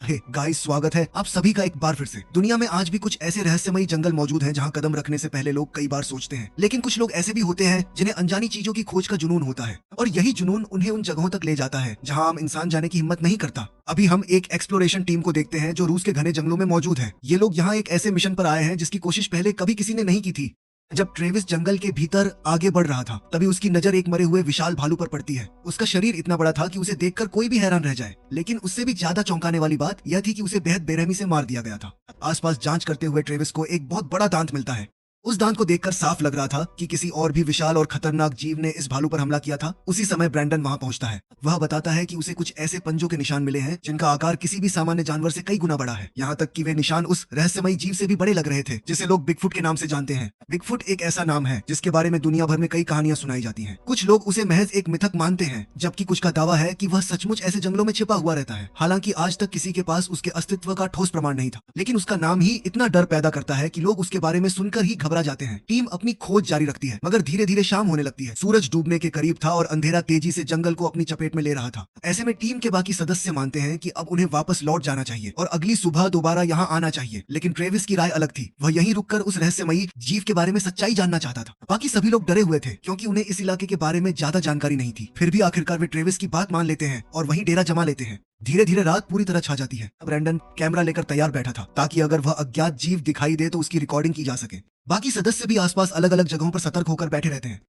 Hey guys, स्वागत है आप सभी का एक बार फिर से। दुनिया में आज भी कुछ ऐसे रहस्यमयी जंगल मौजूद हैं जहां कदम रखने से पहले लोग कई बार सोचते हैं। लेकिन कुछ लोग ऐसे भी होते हैं जिन्हें अनजानी चीजों की खोज का जुनून होता है, और यही जुनून उन्हें उन जगहों तक ले जाता है जहां आम इंसान जाने की हिम्मत नहीं करता। अभी हम एक एक्सप्लोरेशन टीम को देखते हैं जो रूस के घने जंगलों में मौजूद है। ये लोग यहाँ एक ऐसे मिशन पर आए हैं जिसकी कोशिश पहले कभी किसी ने नहीं की थी। जब ट्रेविस जंगल के भीतर आगे बढ़ रहा था, तभी उसकी नजर एक मरे हुए विशाल भालू पर पड़ती है। उसका शरीर इतना बड़ा था कि उसे देखकर कोई भी हैरान रह जाए, लेकिन उससे भी ज्यादा चौंकाने वाली बात यह थी कि उसे बेहद बेरहमी से मार दिया गया था। आसपास जांच करते हुए ट्रेविस को एक बहुत बड़ा दांत मिलता है। उस दांत को देखकर साफ लग रहा था कि किसी और भी विशाल और खतरनाक जीव ने इस भालू पर हमला किया था। उसी समय ब्रैंडन वहां पहुंचता है। वह बताता है कि उसे कुछ ऐसे पंजों के निशान मिले हैं जिनका आकार किसी भी सामान्य जानवर से कई गुना बड़ा है। यहाँ तक कि वे निशान उस रहस्यमयी जीव से भी बड़े लग रहे थे जिसे लोग बिगफुट के नाम से जानते हैं। बिगफुट एक ऐसा नाम है जिसके बारे में दुनिया भर में कई कहानियां सुनाई जाती हैं। कुछ लोग उसे महज एक मिथक मानते हैं, जबकि कुछ का दावा है कि वह सचमुच ऐसे जंगलों में छिपा हुआ रहता है। हालांकि आज तक किसी के पास उसके अस्तित्व का ठोस प्रमाण नहीं था, लेकिन उसका नाम ही इतना डर पैदा करता है कि लोग उसके बारे में सुनकर ही घबरा जाते हैं। टीम अपनी खोज जारी रखती है, मगर धीरे धीरे शाम होने लगती है। सूरज डूबने के करीब था और अंधेरा तेजी से जंगल को अपनी चपेट में ले रहा था। ऐसे में टीम के बाकी सदस्य मानते हैं कि अब उन्हें वापस लौट जाना चाहिए और अगली सुबह दोबारा यहाँ आना चाहिए। लेकिन ट्रेविस की राय अलग थी। वह यहीं रुककर उस रहस्यमयी जीव के बारे में सच्चाई जानना चाहता था। बाकी सभी लोग डरे हुए थे क्योंकि उन्हें इस इलाके के बारे में ज्यादा जानकारी नहीं थी। फिर भी आखिरकार वे ट्रेविस की बात मान लेते हैं और वहीं डेरा जमा लेते हैं। धीरे धीरे रात पूरी तरह छा जाती है। ब्रैंडन कैमरा लेकर तैयार बैठा था ताकि अगर वह अज्ञात जीव दिखाई दे तो उसकी रिकॉर्डिंग की जा सके। बाकी सदस्य भी आसपास अलग अलग जगहों पर सतर्क होकर बैठे रहते हैं।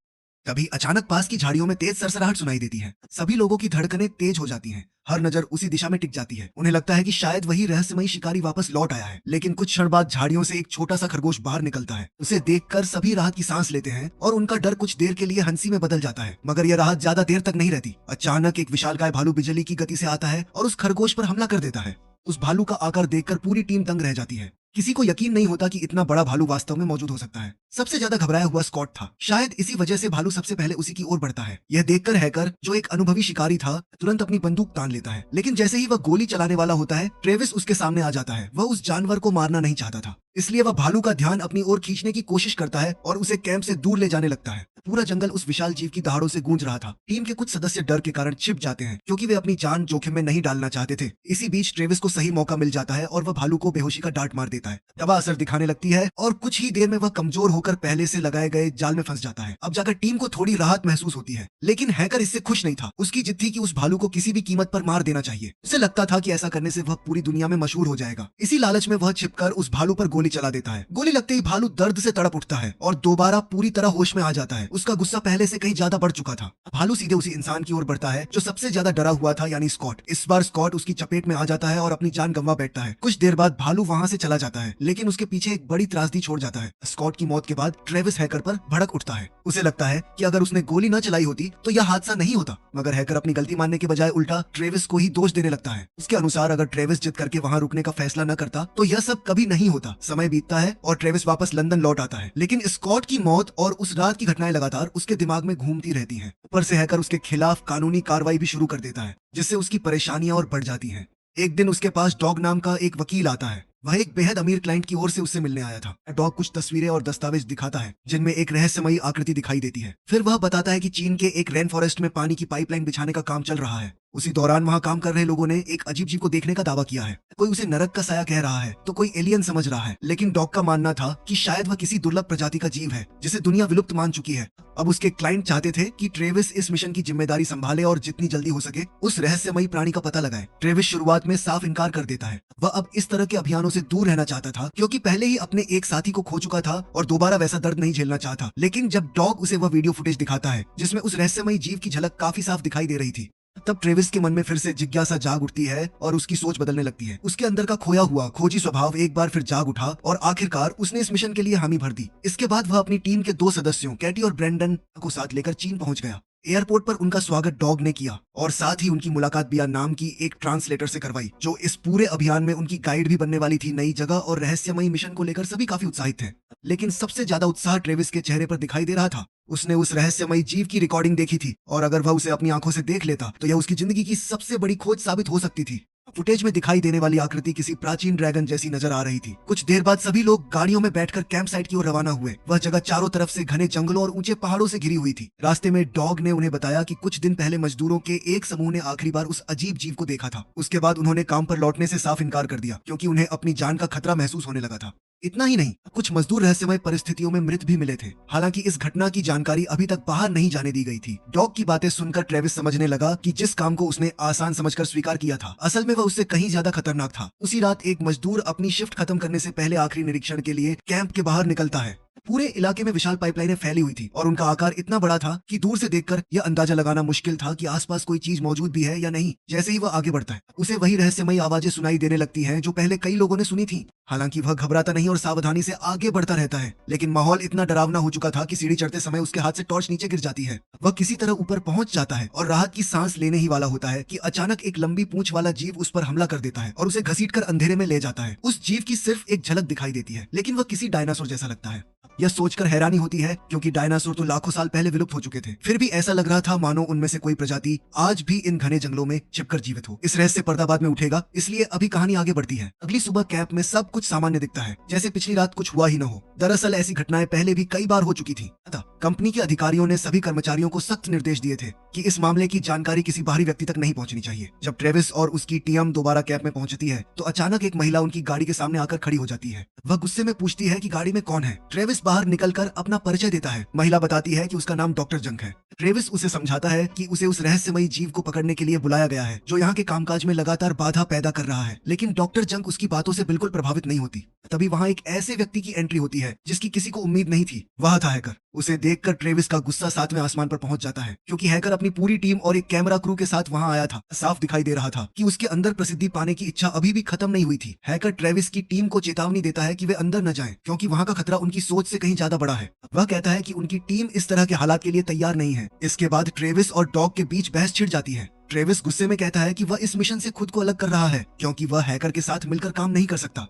तभी अचानक पास की झाड़ियों में तेज सरसराहट सुनाई देती है। सभी लोगों की धड़कनें तेज हो जाती हैं। हर नजर उसी दिशा में टिक जाती है। उन्हें लगता है कि शायद वही रहस्यमयी शिकारी वापस लौट आया है। लेकिन कुछ क्षण बाद झाड़ियों से एक छोटा सा खरगोश बाहर निकलता है। उसे देखकर सभी राहत की सांस लेते हैं और उनका डर कुछ देर के लिए हंसी में बदल जाता है। मगर यह राहत ज्यादा देर तक नहीं रहती। अचानक एक विशालकाय भालू बिजली की गति से आता है और उस खरगोश पर हमला कर देता है। उस भालू का आकार देखकर पूरी टीम दंग रह जाती है। किसी को यकीन नहीं होता कि इतना बड़ा भालू वास्तव में मौजूद हो सकता है। सबसे ज्यादा घबराया हुआ स्कॉट था। शायद इसी वजह से भालू सबसे पहले उसी की ओर बढ़ता है। यह देखकर हैकर, जो एक अनुभवी शिकारी था, तुरंत अपनी बंदूक तान लेता है। लेकिन जैसे ही वह गोली चलाने वाला होता है, ट्रेविस उसके सामने आ जाता है। वह उस जानवर को मारना नहीं चाहता था, इसलिए वह भालू का ध्यान अपनी ओर खींचने की कोशिश करता है और उसे कैंप से दूर ले जाने लगता है। पूरा जंगल उस विशाल जीव की दहाड़ों से गूंज रहा था। टीम के कुछ सदस्य डर के कारण छिप जाते हैं क्योंकि वे अपनी जान जोखिम में नहीं डालना चाहते थे। इसी बीच ट्रेविस को सही मौका मिल जाता है और वह भालू को बेहोशी का डांट मार देता है। दवा असर दिखाने लगती है और कुछ ही देर में वह कमजोर होकर पहले से लगाए गए जाल में फंस जाता है। अब जाकर टीम को थोड़ी राहत महसूस होती है, लेकिन हैकर इससे खुश नहीं था। उसकी जिद थी कि उस भालू को किसी भी कीमत पर मार देना चाहिए। उसे लगता था कि ऐसा करने से वह पूरी दुनिया में मशहूर हो जाएगा। इसी लालच में वह छिपकर उस भालू पर गोली चला देता है। गोली लगते ही भालू दर्द से तड़प उठता है और दोबारा पूरी तरह होश में आ जाता है। उसका गुस्सा पहले से कहीं ज्यादा बढ़ चुका था। भालू सीधे उसी इंसान की ओर बढ़ता है जो सबसे ज्यादा डरा हुआ था, यानी स्कॉट। इस बार स्कॉट उसकी चपेट में आ जाता है और अपनी जान गंवा बैठता है। कुछ देर बाद भालू वहां से चला जाता है, लेकिन उसके पीछे एक बड़ी त्रासदी छोड़ जाता है। स्कॉट की मौत के बाद ट्रेविस हैकर पर भड़क उठता है। उसे लगता है कि अगर उसने गोली न चलाई होती तो यह हादसा नहीं होता। मगर हैकर अपनी गलती मानने के बजाय उल्टा ट्रेविस को ही दोष देने लगता है। उसके अनुसार अगर ट्रेविस जिद करके वहां रुकने का फैसला न करता तो यह सब कभी नहीं होता। समय बीतता है और ट्रेविस वापस लंदन लौट आता है, लेकिन स्कॉट की मौत और उस रात की घटनाएं लगातार उसके दिमाग में घूमती रहती हैं। ऊपर से हैकर उसके खिलाफ कानूनी कार्रवाई भी शुरू कर देता है, जिससे उसकी परेशानियां और बढ़ जाती हैं। एक दिन उसके पास डॉग नाम का एक वकील आता है। वह एक बेहद अमीर क्लाइंट की ओर से उससे मिलने आया था। डॉग कुछ तस्वीरें और दस्तावेज दिखाता है जिनमें एक रहस्यमयी आकृति दिखाई देती है। फिर वह बताता है कि चीन के एक रेन फॉरेस्ट में पानी की पाइपलाइन बिछाने का काम चल रहा है। उसी दौरान वहां काम कर रहे लोगों ने एक अजीब जीव को देखने का दावा किया है। कोई उसे नरक का साया कह रहा है तो कोई एलियन समझ रहा है, लेकिन डॉग का मानना था कि शायद वह किसी दुर्लभ प्रजाति का जीव है जिसे दुनिया विलुप्त मान चुकी है। अब उसके क्लाइंट चाहते थे कि ट्रेविस इस मिशन की जिम्मेदारी संभाले और जितनी जल्दी हो सके उस रहस्यमयी प्राणी का पता लगाए। ट्रेविस शुरुआत में साफ इनकार कर देता है। वह अब इस तरह के अभियानों से दूर रहना चाहता था क्योंकि पहले ही अपने एक साथी को खो चुका था और दोबारा वैसा दर्द नहीं झेलना चाहता। लेकिन जब डॉग उसे वह वीडियो फुटेज दिखाता है जिसमें उस रहस्यमयी जीव की झलक काफी साफ दिखाई दे रही थी, तब ट्रेविस के मन में फिर से जिज्ञासा जाग उठती है और उसकी सोच बदलने लगती है। उसके अंदर का खोया हुआ खोजी स्वभाव एक बार फिर जाग उठा और आखिरकार उसने इस मिशन के लिए हामी भर दी। इसके बाद वह अपनी टीम के 2 सदस्यों कैटी और ब्रैंडन को साथ लेकर चीन पहुंच गया। एयरपोर्ट पर उनका स्वागत डॉग ने किया और साथ ही उनकी मुलाकात बिया नाम की एक ट्रांसलेटर से करवाई, जो इस पूरे अभियान में उनकी गाइड भी बनने वाली थी। नई जगह और रहस्यमयी मिशन को लेकर सभी काफी उत्साहित थे, लेकिन सबसे ज्यादा उत्साह ट्रेविस के चेहरे पर दिखाई दे रहा था। उसने उस रहस्यमयी जीव की रिकॉर्डिंग देखी थी और अगर वह उसे अपनी आंखों से देख लेता तो यह उसकी जिंदगी की सबसे बड़ी खोज साबित हो सकती थी। फुटेज में दिखाई देने वाली आकृति किसी प्राचीन ड्रैगन जैसी नजर आ रही थी। कुछ देर बाद सभी लोग गाड़ियों में बैठकर कैंप साइट की ओर रवाना हुए। वह जगह चारों तरफ से घने जंगलों और ऊंचे पहाड़ों से घिरी हुई थी। रास्ते में डॉग ने उन्हें बताया कि कुछ दिन पहले मजदूरों के एक समूह ने आखिरी बार उस अजीब जीव को देखा था। उसके बाद उन्होंने काम पर लौटने से साफ इनकार कर दिया क्योंकि उन्हें अपनी जान का खतरा महसूस होने लगा था। इतना ही नहीं, कुछ मजदूर रहस्यमय परिस्थितियों में मृत भी मिले थे। हालांकि इस घटना की जानकारी अभी तक बाहर नहीं जाने दी गई थी। डॉग की बातें सुनकर ट्रेविस समझने लगा कि जिस काम को उसने आसान समझकर स्वीकार किया था, असल में वह उससे कहीं ज्यादा खतरनाक था। उसी रात एक मजदूर अपनी शिफ्ट खत्म करने से पहले आखिरी निरीक्षण के लिए कैंप के बाहर निकलता है। पूरे इलाके में विशाल पाइपलाइनें फैली हुई थी और उनका आकार इतना बड़ा था कि दूर से देखकर यह अंदाजा लगाना मुश्किल था कि आसपास कोई चीज मौजूद भी है या नहीं। जैसे ही वह आगे बढ़ता है, उसे वही रहस्यमयी आवाजें सुनाई देने लगती हैं जो पहले कई लोगों ने सुनी थी। हालांकि वह घबराता नहीं और सावधानी से आगे बढ़ता रहता है, लेकिन माहौल इतना डरावना हो चुका था कि सीढ़ी चढ़ते समय उसके हाथ से टॉर्च नीचे गिर जाती है। वह किसी तरह ऊपर पहुंच जाता है और राहत की सांस लेने ही वाला होता है कि अचानक एक लंबी पूंछ वाला जीव उस पर हमला कर देता है और उसे घसीटकर अंधेरे में ले जाता है। उस जीव की सिर्फ एक झलक दिखाई देती है, लेकिन वह किसी डायनासोर जैसा लगता है। यह सोचकर हैरानी होती है क्योंकि डायनासोर तो लाखों साल पहले विलुप्त हो चुके थे। फिर भी ऐसा लग रहा था मानो उनमें से कोई प्रजाति आज भी इन घने जंगलों में छिपकर जीवित हो। इस रहस्य पर्दा बाद में उठेगा, इसलिए अभी कहानी आगे बढ़ती है। अगली सुबह कैंप में सब कुछ सामान्य दिखता है, जैसे पिछली रात कुछ हुआ ही न हो। दरअसल ऐसी घटनाएं पहले भी कई बार हो चुकी थी। अतः कंपनी के अधिकारियों ने सभी कर्मचारियों को सख्त निर्देश दिए थे कि इस मामले की जानकारी किसी बाहरी व्यक्ति तक नहीं पहुंचनी चाहिए। जब ट्रेविस और उसकी टीम दोबारा कैंप में पहुंचती है तो अचानक एक महिला उनकी गाड़ी के सामने आकर खड़ी हो जाती है। वह गुस्से में पूछती है कि गाड़ी में कौन है। ट्रेविस बाहर निकलकर अपना परिचय देता है। महिला बताती है कि उसका नाम डॉक्टर जंग है। ट्रेविस उसे समझाता है कि उसे उस रहस्यमयी जीव को पकड़ने के लिए बुलाया गया है जो यहाँ के कामकाज में लगातार बाधा पैदा कर रहा है। लेकिन डॉक्टर जंग उसकी बातों से बिल्कुल प्रभावित नहीं होती। तभी वहाँ एक ऐसे व्यक्ति की एंट्री होती है जिसकी किसी को उम्मीद नहीं थी। वह था हैकर। उसे देखकर ट्रेविस का गुस्सा 7वें आसमान पर पहुंच जाता है क्योंकि हैकर अपनी पूरी टीम और एक कैमरा क्रू के साथ वहां आया था। साफ दिखाई दे रहा था कि उसके अंदर प्रसिद्धि पाने की इच्छा अभी भी खत्म नहीं हुई थी। हैकर ट्रेविस की टीम को चेतावनी देता है कि वे अंदर न जाएं क्योंकि वहां का खतरा उनकी सोच से कहीं ज्यादा बड़ा है। वह कहता है कि उनकी टीम इस तरह के हालात के लिए तैयार नहीं है। इसके बाद ट्रेविस और डॉग के बीच बहस छिड़ जाती है। ट्रेविस गुस्से में कहता है कि वह इस मिशन से खुद को अलग कर रहा है क्योंकि वह हैकर के साथ मिलकर काम नहीं कर सकता।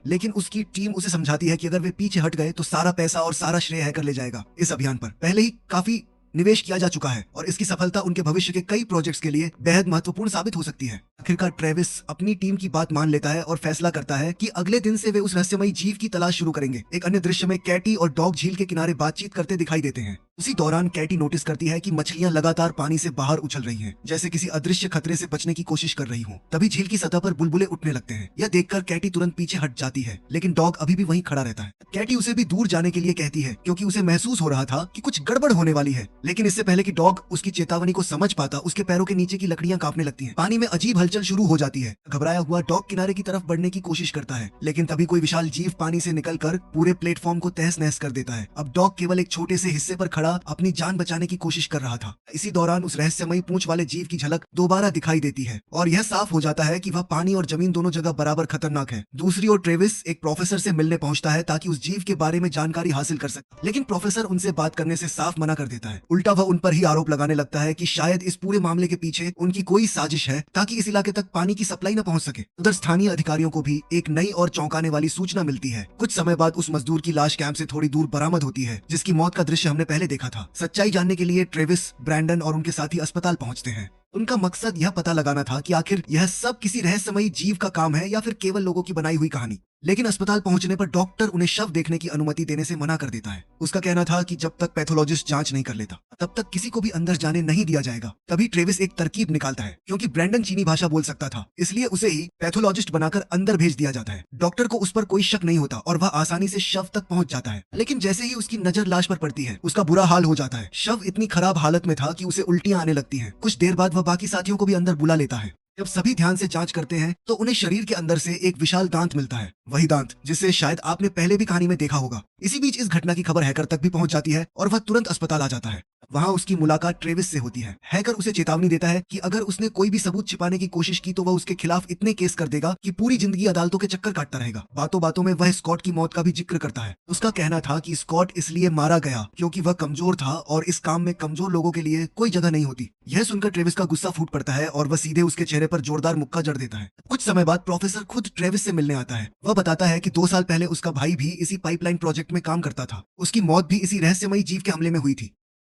लेकिन उसकी टीम उसे समझाती है कि अगर वे पीछे हट गए तो सारा पैसा और सारा श्रेय हैकर ले जाएगा। इस अभियान पर पहले ही काफी निवेश किया जा चुका है और इसकी सफलता उनके भविष्य के कई प्रोजेक्ट्स के लिए बेहद महत्वपूर्ण साबित हो सकती है। आखिरकार ट्रेविस अपनी टीम की बात मान लेता है और फैसला करता है कि अगले दिन से वे उस रहस्यमयी जीव की तलाश शुरू करेंगे। एक अन्य दृश्य में कैटी और डॉग झील के किनारे बातचीत करते दिखाई देते हैं। उसी दौरान कैटी नोटिस करती है कि मछलियां लगातार पानी से बाहर उछल रही हैं, जैसे किसी अदृश्य खतरे से बचने की कोशिश कर रही हों। तभी झील की सतह पर बुलबुले उठने लगते हैं। यह देखकर कैटी तुरंत पीछे हट जाती है, लेकिन डॉग अभी भी वहीं खड़ा रहता है। कैटी उसे भी दूर जाने के लिए कहती है क्योंकि उसे महसूस हो रहा था कि कुछ गड़बड़ होने वाली है। लेकिन इससे पहले कि डॉग उसकी चेतावनी को समझ पाता, उसके पैरों के नीचे की लकड़ियां कांपने लगती हैं। पानी में अजीब हलचल शुरू हो जाती है। घबराया हुआ डॉग किनारे की तरफ बढ़ने की कोशिश करता है, लेकिन तभी कोई विशाल जीव पानी से निकलकर पूरे प्लेटफॉर्म को तहस नहस कर देता है। अब डॉग केवल एक छोटे से हिस्से पर खड़ा अपनी जान बचाने की कोशिश कर रहा था। इसी दौरान उस रहस्यमयी पूंछ वाले जीव की झलक दोबारा दिखाई देती है और यह साफ हो जाता है कि वह पानी और जमीन दोनों जगह बराबर खतरनाक है। दूसरी ओर ट्रेविस एक प्रोफेसर से मिलने पहुंचता है ताकि उस जीव के बारे में जानकारी हासिल कर सके, लेकिन प्रोफेसर उनसे बात करने से साफ मना कर देता है। उल्टा वह उन पर ही आरोप लगाने लगता है कि शायद इस पूरे मामले के पीछे उनकी कोई साजिश है ताकि इस इलाके तक पानी की सप्लाई न पहुंच सके। उधर स्थानीय अधिकारियों को भी एक नई और चौंकाने वाली सूचना मिलती है। कुछ समय बाद उस मजदूर की लाश कैंप से थोड़ी दूर बरामद होती है, जिसकी मौत का दृश्य हमने पहले देखा था। सच्चाई जानने के लिए ट्रेविस, ब्रैंडन और उनके साथी अस्पताल पहुंचते हैं। उनका मकसद यह पता लगाना था कि आखिर यह सब किसी रहस्यमयी जीव का काम है या फिर केवल लोगों की बनाई हुई कहानी। लेकिन अस्पताल पहुंचने पर डॉक्टर उन्हें शव देखने की अनुमति देने से मना कर देता है। उसका कहना था कि जब तक पैथोलॉजिस्ट जांच नहीं कर लेता तब तक किसी को भी अंदर जाने नहीं दिया जाएगा। तभी ट्रेविस एक तरकीब निकालता है। क्योंकि ब्रैंडन चीनी भाषा बोल सकता था, इसलिए उसे ही पैथोलॉजिस्ट बनाकर अंदर भेज दिया जाता है। डॉक्टर को उस पर कोई शक नहीं होता और वह आसानी से शव तक पहुंच जाता है। लेकिन जैसे ही उसकी नजर लाश पर पड़ती है, उसका बुरा हाल हो जाता है। शव इतनी खराब हालत में था कि उसे उल्टियां आने लगती हैं। कुछ देर बाद वह बाकी साथियों को भी अंदर बुला लेता है। जब सभी ध्यान से जांच करते हैं तो उन्हें शरीर के अंदर से एक विशाल दांत मिलता है, वही दांत जिसे शायद आपने पहले भी कहानी में देखा होगा। इसी बीच इस घटना की खबर हैकर तक भी पहुंच जाती है और वह तुरंत अस्पताल आ जाता है। वहां उसकी मुलाकात ट्रेविस से होती है। हैकर उसे चेतावनी देता है कि अगर उसने कोई भी सबूत छिपाने की कोशिश की तो वह उसके खिलाफ इतने केस कर देगा कि पूरी जिंदगी अदालतों के चक्कर काटता रहेगा। बातों बातों में वह स्कॉट की मौत का भी जिक्र करता है। उसका कहना था कि स्कॉट इसलिए मारा गया क्योंकि वह कमजोर था और इस काम में कमजोर लोगों के लिए कोई जगह नहीं होती। यह सुनकर ट्रेविस का गुस्सा फूट पड़ता है और वह सीधे उसके चेहरे पर जोरदार मुक्का जड़ देता है। कुछ समय बाद प्रोफेसर खुद ट्रेविस से मिलने आता है। वह बताता है कि 2 साल पहले उसका भाई भी इसी पाइपलाइन प्रोजेक्ट में काम करता था। उसकी मौत भी इसी रहस्यमयी जीव के हमले में हुई थी।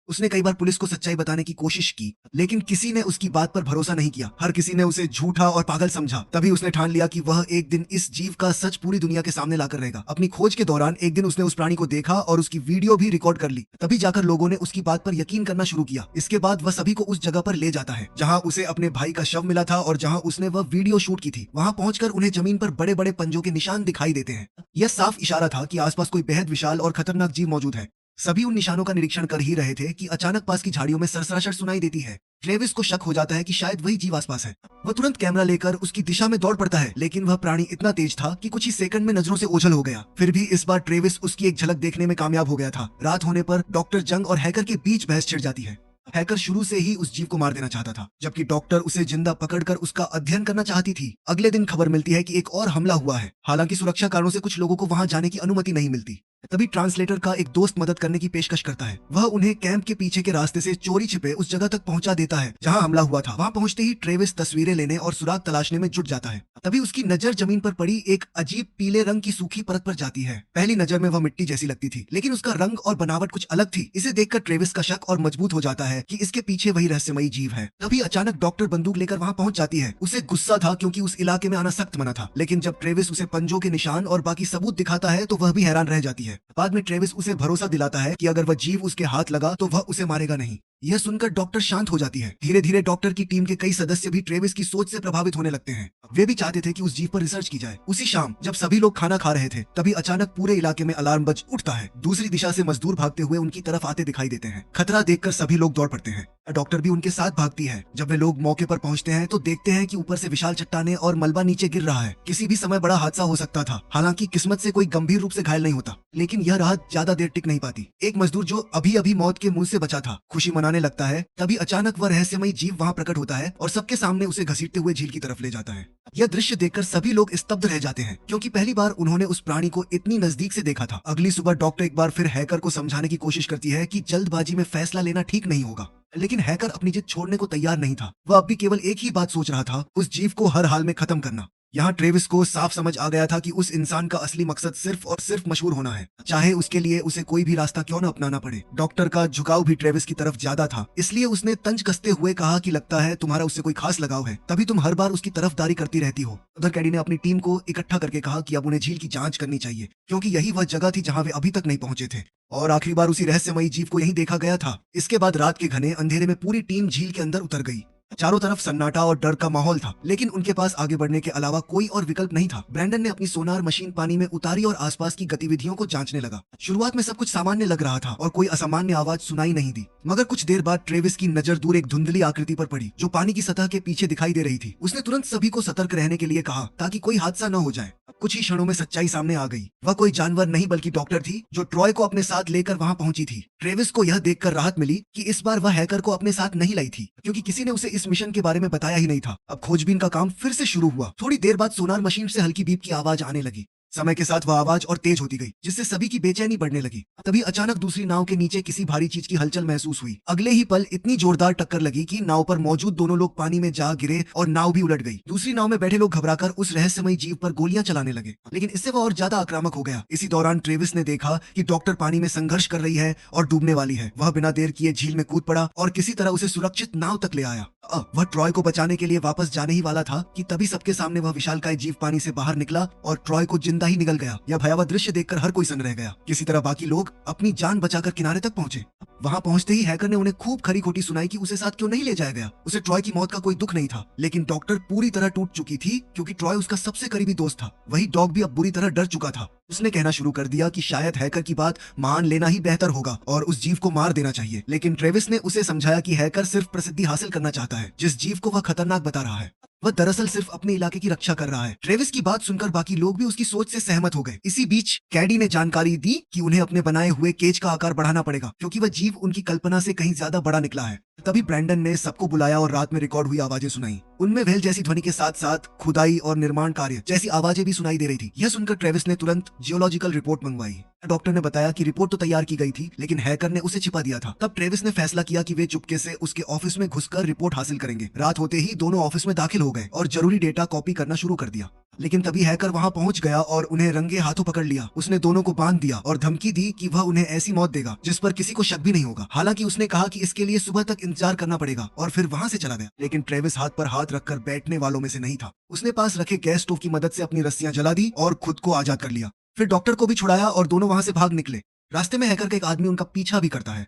उसने कई बार पुलिस को सच्चाई बताने की कोशिश की, लेकिन किसी ने उसकी बात पर भरोसा नहीं किया। हर किसी ने उसे झूठा और पागल समझा। तभी उसने ठान लिया कि वह एक दिन इस जीव का सच पूरी दुनिया के सामने लाकर रहेगा। अपनी खोज के दौरान एक दिन उसने उस प्राणी को देखा और उसकी वीडियो भी रिकॉर्ड कर ली। तभी जाकर लोगों ने उसकी बात पर यकीन करना शुरू किया। इसके बाद वह सभी को उस जगह पर ले जाता है जहाँ उसे अपने भाई का शव मिला था और जहाँ उसने वह वीडियो शूट की थी। वहाँ पहुंचकर उन्हें जमीन पर बड़े बड़े पंजों के निशान दिखाई देते हैं। यह साफ इशारा था कि आसपास कोई बेहद विशाल और खतरनाक जीव मौजूद है। सभी उन निशानों का निरीक्षण कर ही रहे थे कि अचानक पास की झाड़ियों में सरसराहट सुनाई देती है। ट्रेविस को शक हो जाता है कि शायद वही जीव आसपास है। वह तुरंत कैमरा लेकर उसकी दिशा में दौड़ पड़ता है, लेकिन वह प्राणी इतना तेज था कि कुछ ही सेकंड में नजरों से ओझल हो गया। फिर भी इस बार ट्रेविस उसकी एक झलक देखने में कामयाब हो गया था। रात होने पर डॉक्टर जंग और हैकर के बीच बहस छिड़ जाती है। हैकर शुरू से ही उस जीव को मार देना चाहता था, जबकि डॉक्टर उसे जिंदा पकड़कर उसका अध्ययन करना चाहती थी। अगले दिन खबर मिलती है कि एक और हमला हुआ है। हालांकि सुरक्षा कारणों से कुछ लोगों को वहां जाने की अनुमति नहीं मिलती। तभी ट्रांसलेटर का एक दोस्त मदद करने की पेशकश करता है। वह उन्हें कैंप के पीछे के रास्ते से चोरी छिपे उस जगह तक पहुंचा देता है जहां हमला हुआ था। वहां पहुंचते ही ट्रेविस तस्वीरें लेने और सुराग तलाशने में जुट जाता है। तभी उसकी नजर जमीन पर पड़ी एक अजीब पीले रंग की सूखी परत पर जाती है। पहली नजर में वह मिट्टी जैसी लगती थी, लेकिन उसका रंग और बनावट कुछ अलग थी। इसे देखकर ट्रेविस का शक और मजबूत हो जाता है कि इसके पीछे वही रहस्यमयी जीव है। तभी अचानक डॉक्टर बंदूक लेकर वहां पहुंच जाती है। उसे गुस्सा था क्योंकि उस इलाके में आना सख्त मना था, लेकिन जब ट्रेविस उसे पंजों के निशान और बाकी सबूत दिखाता है तो वह भी हैरान रह जाती है। बाद में ट्रेविस उसे भरोसा दिलाता है कि अगर वह जीव उसके हाथ लगा तो वह उसे मारेगा नहीं। यह सुनकर डॉक्टर शांत हो जाती है। धीरे धीरे डॉक्टर की टीम के कई सदस्य भी ट्रेविस की सोच से प्रभावित होने लगते हैं। वे भी चाहते थे कि उस जीव पर रिसर्च की जाए। उसी शाम जब सभी लोग खाना खा रहे थे, तभी अचानक पूरे इलाके में अलार्म बज उठता है। दूसरी दिशा से मजदूर भागते हुए उनकी तरफ आते दिखाई देते हैं। खतरा देखकर सभी लोग दौड़ पड़ते हैं। डॉक्टर भी उनके साथ भागती है। जब वे लोग मौके पर पहुंचते हैं तो देखते हैं कि ऊपर से विशाल चट्टाने और मलबा नीचे गिर रहा है। किसी भी समय बड़ा हादसा हो सकता था। हालांकि किस्मत से कोई गंभीर रूप से घायल नहीं होता, लेकिन यह राहत ज्यादा देर टिक नहीं पाती। एक मजदूर जो अभी अभी मौत के मुंह से बचा था, खुशी मनाने लगता है। तभी अचानक वह रहस्यमयी जीव वहां प्रकट होता है और सबके सामने उसे घसीटते हुए झील की तरफ ले जाता है। यह दृश्य देखकर सभी लोग स्तब्ध रह जाते हैं, क्योंकि पहली बार उन्होंने उस प्राणी को इतनी नजदीक से देखा था। अगली सुबह डॉक्टर एक बार फिर हैकर को समझाने की कोशिश करती है कि जल्दबाजी में फैसला लेना ठीक नहीं होगा, लेकिन हैकर अपनी जिद छोड़ने को तैयार नहीं था। वह अब भी केवल एक ही बात सोच रहा था, उस जीव को हर हाल में खत्म करना। यहाँ ट्रेविस को साफ समझ आ गया था कि उस इंसान का असली मकसद सिर्फ और सिर्फ मशहूर होना है, चाहे उसके लिए उसे कोई भी रास्ता क्यों न अपनाना पड़े। डॉक्टर का झुकाव भी ट्रेविस की तरफ ज्यादा था, इसलिए उसने तंज कसते हुए कहा कि लगता है तुम्हारा उससे कोई खास लगाव है, तभी तुम हर बार उसकी तरफदारी करती रहती हो। उधर कैडी ने अपनी टीम को इकट्ठा करके कहा कि अब उन्हें झील की जांच करनी चाहिए, क्योंकि यही वह जगह थी जहाँ वे अभी तक नहीं पहुंचे थे और आखिरी बार उसी रहस्यमयी जीव को यहीं देखा गया था। इसके बाद रात के घने अंधेरे में पूरी टीम झील के अंदर उतर गई। चारों तरफ सन्नाटा और डर का माहौल था, लेकिन उनके पास आगे बढ़ने के अलावा कोई और विकल्प नहीं था। ब्रैंडन ने अपनी सोनार मशीन पानी में उतारी और आसपास की गतिविधियों को जांचने लगा। शुरुआत में सब कुछ सामान्य लग रहा था और कोई असामान्य आवाज सुनाई नहीं दी, मगर कुछ देर बाद ट्रेविस की नजर दूर एक धुंधली आकृति पर पड़ी जो पानी की सतह के पीछे दिखाई दे रही थी। उसने तुरंत सभी को सतर्क रहने के लिए कहा ताकि कोई हादसा न हो जाए। कुछ ही क्षणों में सच्चाई सामने आ गई। वह कोई जानवर नहीं बल्कि डॉक्टर थी, जो ट्रॉय को अपने साथ लेकर वहां पहुंची थी। ट्रेविस को यह देखकर राहत मिली कि इस बार वह हैकर को अपने साथ नहीं लाई थी, क्योंकि किसी ने उसे इस मिशन के बारे में बताया ही नहीं था। अब खोजबीन का काम फिर से शुरू हुआ। थोड़ी देर बाद सोनार मशीन से हल्की बीप की आवाज आने लगी। समय के साथ वह आवाज और तेज होती गई, जिससे सभी की बेचैनी बढ़ने लगी। तभी अचानक दूसरी नाव के नीचे किसी भारी चीज की हलचल महसूस हुई। अगले ही पल इतनी जोरदार टक्कर लगी कि नाव पर मौजूद दोनों लोग पानी में जा गिरे और नाव भी उलट गई। दूसरी नाव में बैठे लोग घबराकर उस रहस्यमयी जीव पर गोलियां चलाने लगे, लेकिन इससे वह और ज्यादा आक्रामक हो गया। इसी दौरान ट्रेविस ने देखा कि डॉक्टर पानी में संघर्ष कर रही है और डूबने वाली है। वह बिना देर किए झील में कूद पड़ा और किसी तरह उसे सुरक्षित नाव तक ले आया। वह ट्रॉय को बचाने के लिए वापस जाने ही वाला था कि तभी सबके सामने वह विशालकाय जीव पानी से बाहर निकला और ट्रॉय को जिंदा ही निगल गया। यह भयावह दृश्य देखकर हर कोई सन्न रह गया। किसी तरह बाकी लोग अपनी जान बचाकर किनारे तक पहुंचे। वहां पहुंचते ही हैकर ने उन्हें खूब खरी खोटी सुनाई कि उसे साथ क्यों नहीं ले जाया गया। उसे ट्रॉय की मौत का कोई दुख नहीं था, लेकिन डॉक्टर पूरी तरह टूट चुकी थी क्योंकि ट्रॉय उसका सबसे करीबी दोस्त था। वही डॉग भी अब बुरी तरह डर चुका था। उसने कहना शुरू कर दिया कि शायद हैकर की बात मान लेना ही बेहतर होगा और उस जीव को मार देना चाहिए। लेकिन ट्रेविस ने उसे समझाया कि हैकर सिर्फ प्रसिद्धि हासिल करना चाहता है। जिस जीव को वह खतरनाक बता रहा है, वह दरअसल सिर्फ अपने इलाके की रक्षा कर रहा है। ट्रेविस की बात सुनकर बाकी लोग भी उसकी सोच से सहमत हो गए। इसी बीच कैडी ने जानकारी दी कि उन्हें अपने बनाए हुए केज का आकार बढ़ाना पड़ेगा, क्योंकि वह जीव उनकी कल्पना से कहीं ज्यादा बड़ा निकला है। तभी ब्रैंडन ने सबको बुलाया और रात में रिकॉर्ड हुई आवाजें सुनाई। उनमें व्हेल जैसी ध्वनि के साथ साथ खुदाई और निर्माण कार्य जैसी आवाजें भी सुनाई दे रही थी। यह सुनकर ट्रेविस ने तुरंत जियोलॉजिकल रिपोर्ट मंगवाई। डॉक्टर ने बताया कि रिपोर्ट तो तैयार की गई थी, लेकिन हैकर ने उसे छिपा दिया था। तब ट्रेविस ने फैसला किया कि वे चुपके से उसके ऑफिस में घुसकर रिपोर्ट हासिल करेंगे। रात होते ही दोनों ऑफिस में दाखिल हो गए और जरूरी डेटा कॉपी करना शुरू कर दिया। लेकिन तभी हैकर वहां पहुंच गया और उन्हें रंगे हाथों पकड़ लिया। उसने दोनों को बांध दिया और धमकी दी कि वह उन्हें ऐसी मौत देगा जिस पर किसी को शक भी नहीं होगा। हालांकि उसने कहा कि इसके लिए सुबह तक इंतजार करना पड़ेगा, और फिर वहां से चला गया। लेकिन ट्रेविस हाथ पर हाथ रखकर बैठने वालों में से नहीं था। उसने पास रखे गैस स्टोव की मदद से अपनी रस्सियां जला दी और खुद को आजाद कर लिया। फिर डॉक्टर को भी छुड़ाया और दोनों वहां से भाग निकले। रास्ते में हैकर का एक आदमी उनका पीछा भी करता है,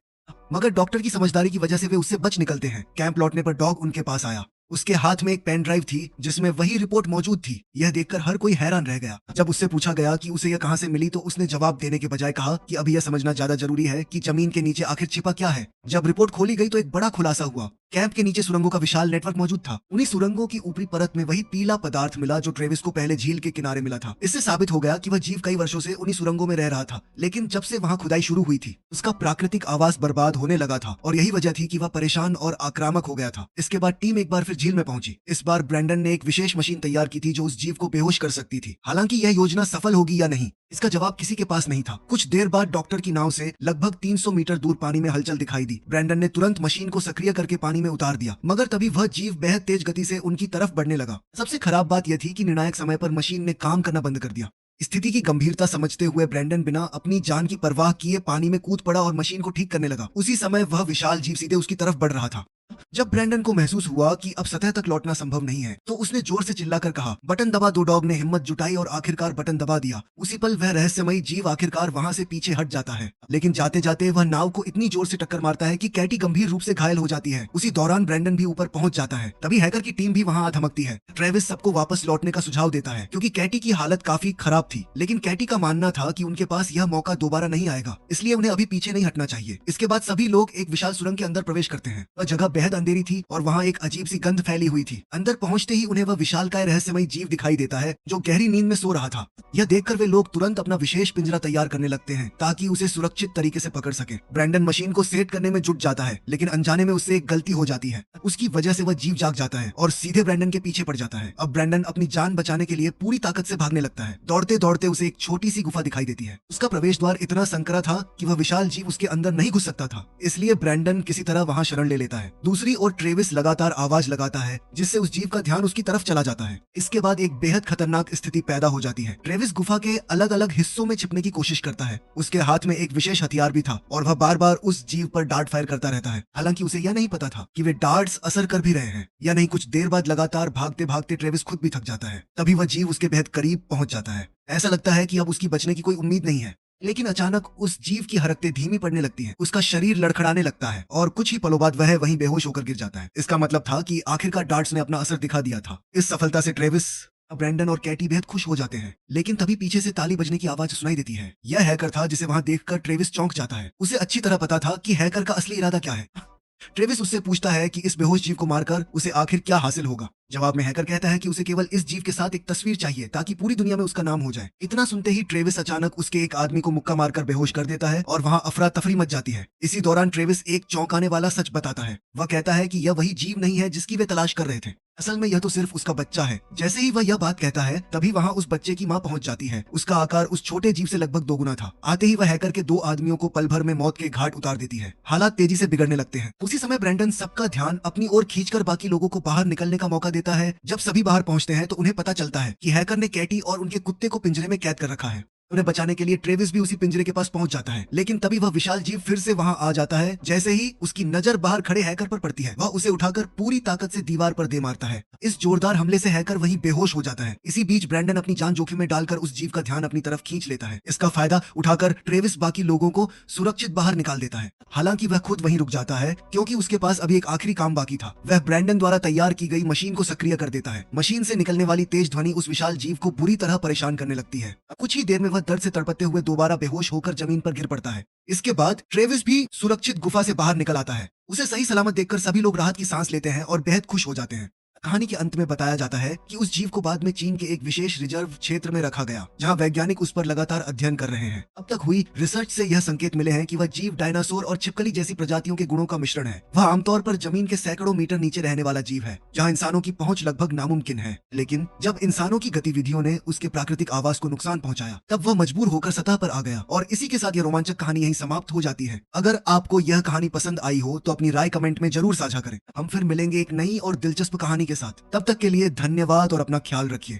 मगर डॉक्टर की समझदारी की वजह से वे उससे बच निकलते हैं। कैंप लौटने पर डॉग उनके पास आया। उसके हाथ में एक पेन ड्राइव थी जिसमें वही रिपोर्ट मौजूद थी। यह देखकर हर कोई हैरान रह गया। जब उससे पूछा गया कि उसे यह कहां से मिली, तो उसने जवाब देने के बजाय कहा कि अभी यह समझना ज्यादा जरूरी है कि जमीन के नीचे आखिर छिपा क्या है। जब रिपोर्ट खोली गई तो एक बड़ा खुलासा हुआ। कैंप के नीचे सुरंगों का विशाल नेटवर्क मौजूद था। उन्हीं सुरंगों की ऊपरी परत में वही पीला पदार्थ मिला जो ट्रेविस को पहले झील के किनारे मिला था। इससे साबित हो गया कि वह जीव कई वर्षों से उन्हीं सुरंगों में रह रहा था, लेकिन जब से वहां खुदाई शुरू हुई थी उसका प्राकृतिक आवास बर्बाद होने लगा था, और यही वजह थी कि वह परेशान और आक्रामक हो गया था। इसके बाद टीम एक बार फिर झील में पहुंची। इस बार ब्रैंडन ने एक विशेष मशीन तैयार की थी जो उस जीव को बेहोश कर सकती थी। हालांकि यह योजना सफल होगी या नहीं, इसका जवाब किसी के पास नहीं था। कुछ देर बाद डॉक्टर की नाव से लगभग 300 मीटर दूर पानी में हलचल दिखाई दी। ब्रैंडन ने तुरंत मशीन को सक्रिय करके पानी में उतार दिया, मगर तभी वह जीव बेहद तेज गति से उनकी तरफ बढ़ने लगा। सबसे खराब बात यह थी कि निर्णायक समय पर मशीन ने काम करना बंद कर दिया। स्थिति की गंभीरता समझते हुए ब्रैंडन बिना अपनी जान की परवाह किए पानी में कूद पड़ा और मशीन को ठीक करने लगा। उसी समय वह विशाल जीव सीधे उसकी तरफ बढ़ रहा था। जब ब्रैंडन को महसूस हुआ कि अब सतह तक लौटना संभव नहीं है, तो उसने जोर से चिल्लाकर कहा, बटन दबा दो। डॉग ने हिम्मत जुटाई और आखिरकार बटन दबा दिया। उसी पल वह रहस्यमयी जीव आखिरकार वहां से पीछे हट जाता है, लेकिन जाते जाते वह नाव को इतनी जोर से टक्कर मारता है कि कैटी गंभीर रूप से घायल हो जाती है। उसी दौरान ब्रैंडन भी ऊपर पहुंच जाता है। तभी हैकर की टीम भी वहां आ धमकती है। ट्रेविस सबको वापस लौटने का सुझाव देता है क्योंकि कैटी की हालत काफी खराब थी, लेकिन कैटी का मानना था कि उनके पास यह मौका दोबारा नहीं आएगा, इसलिए उन्हें अभी पीछे नहीं हटना चाहिए। इसके बाद सभी लोग एक विशाल सुरंग के अंदर प्रवेश करते हैं। वह जगह बेहद अंधेरी थी और वहां एक अजीब सी गंध फैली हुई थी। अंदर पहुंचते ही उन्हें वह विशालकाय रहस्यमयी जीव दिखाई देता है जो गहरी नींद में सो रहा था। यह देखकर वे लोग तुरंत अपना विशेष पिंजरा तैयार करने लगते हैं ताकि उसे सुरक्षित तरीके से पकड़ सके। ब्रैंडन मशीन को सेट करने में जुट जाता है, लेकिन अनजाने में उससे एक गलती हो जाती है। उसकी वजह से वह जीव जाग जाता है और सीधे ब्रैंडन के पीछे पड़ जाता है। अब ब्रैंडन अपनी जान बचाने के लिए पूरी ताकत से भागने लगता है। दौड़ते दौड़ते उसे एक छोटी सी गुफा दिखाई देती है। उसका प्रवेश द्वार इतना संकरा था कि वह विशाल जीव उसके अंदर नहीं घुस सकता था, इसलिए ब्रैंडन किसी तरह वहां शरण ले लेता है। दूसरी ओर ट्रेविस लगातार आवाज लगाता है जिससे उस जीव का ध्यान उसकी तरफ चला जाता है। इसके बाद एक बेहद खतरनाक स्थिति पैदा हो जाती है। ट्रेविस गुफा के अलग अलग हिस्सों में छिपने की कोशिश करता है। उसके हाथ में एक विशेष हथियार भी था और वह बार बार उस जीव पर डार्ट फायर करता रहता है। हालांकि उसे यह नहीं पता था कि वे डार्ट्स असर कर भी रहे हैं या नहीं। कुछ देर बाद लगातार भागते भागते ट्रेविस खुद भी थक जाता है। तभी वह जीव उसके बेहद करीब पहुंच जाता है। ऐसा लगता है कि अब उसकी बचने की कोई उम्मीद नहीं है, लेकिन अचानक उस जीव की हरकतें धीमी पड़ने लगती हैं। उसका शरीर लड़खड़ाने लगता है और कुछ ही पलों बाद वह वहीं बेहोश होकर गिर जाता है। इसका मतलब था कि आखिरकार डार्ट्स ने अपना असर दिखा दिया था। इस सफलता से ट्रेविस, ब्रैंडन और कैटी बेहद खुश हो जाते हैं। लेकिन तभी पीछे से ताली बजने की आवाज सुनाई देती है। यह हैकर था जिसे वहां देखकर ट्रेविस चौंक जाता है। उसे अच्छी तरह पता था कि हैकर का असली इरादा क्या है। ट्रेविस उससे पूछता है कि इस बेहोश जीव को मारकर उसे आखिर क्या हासिल होगा। जवाब में हैकर कहता है कि उसे केवल इस जीव के साथ एक तस्वीर चाहिए ताकि पूरी दुनिया में उसका नाम हो जाए। इतना सुनते ही ट्रेविस अचानक उसके एक आदमी को मुक्का मारकर बेहोश कर देता है और वहां अफरा तफरी मच जाती है। इसी दौरान ट्रेविस एक चौंकाने वाला सच बताता है। वह कहता है कि यह वही जीव नहीं है जिसकी वे तलाश कर रहे थे। असल में यह तो सिर्फ उसका बच्चा है। जैसे ही वह यह बात कहता है तभी वहां उस बच्चे की मां पहुंच जाती है। उसका आकार उस छोटे जीव से लगभग दोगुना था। आते ही वह हैकर के दो आदमियों को पल भर में मौत के घाट उतार देती है। हालात तेजी से बिगड़ने लगते हैं। उसी समय ब्रैंडन सबका ध्यान अपनी ओर खींचकर बाकी लोगों को बाहर निकलने का मौका देता है। जब सभी बाहर पहुंचते हैं तो उन्हें पता चलता है कि हैकर ने कैटी और उनके कुत्ते को पिंजरे में कैद कर रखा है। उन्हें बचाने के लिए ट्रेविस भी उसी पिंजरे के पास पहुंच जाता है, लेकिन तभी वह विशाल जीव फिर से वहां आ जाता है। जैसे ही उसकी नजर बाहर खड़े हैकर पर पड़ती है, वह उसे उठाकर पूरी ताकत से दीवार पर दे मारता है। इस जोरदार हमले से हैकर वहीं बेहोश हो जाता है। इसी बीच ब्रैंडन अपनी जान जोखिम में डालकर उस जीव का ध्यान अपनी तरफ खींच लेता है। इसका फायदा उठाकर ट्रेविस बाकी लोगों को सुरक्षित बाहर निकाल देता है। हालांकि वह खुद वहीं रुक जाता है क्योंकि उसके पास अभी एक आखिरी काम बाकी था। वह ब्रैंडन द्वारा तैयार की गई मशीन को सक्रिय कर देता है। मशीन से निकलने वाली तेज ध्वनि उस विशाल जीव को बुरी तरह परेशान करने लगती है। कुछ ही देर में वह दर्द से तड़पते हुए दोबारा बेहोश होकर जमीन पर गिर पड़ता है। इसके बाद ट्रेविस भी सुरक्षित गुफा से बाहर निकल आता है। उसे सही सलामत देखकर सभी लोग राहत की सांस लेते हैं और बेहद खुश हो जाते हैं। कहानी के अंत में बताया जाता है कि उस जीव को बाद में चीन के एक विशेष रिजर्व क्षेत्र में रखा गया, जहां वैज्ञानिक उस पर लगातार अध्ययन कर रहे हैं। अब तक हुई रिसर्च से यह संकेत मिले हैं कि वह जीव डायनासोर और छिपकली जैसी प्रजातियों के गुणों का मिश्रण है। वह आमतौर पर जमीन के सैकड़ों मीटर नीचे रहने वाला जीव है, जहाँ इंसानों की पहुंच लगभग नामुमकिन है। लेकिन जब इंसानों की गतिविधियों ने उसके प्राकृतिक आवास को नुकसान पहुंचाया, तब वह मजबूर होकर सतह पर आ गया। और इसी के साथ यह रोमांचक कहानी यहीं समाप्त हो जाती है। अगर आपको यह कहानी पसंद आई हो तो अपनी राय कमेंट में जरूर साझा करें। हम फिर मिलेंगे एक नई और दिलचस्प कहानी के साथ। तब तक के लिए धन्यवाद और अपना ख्याल रखिए।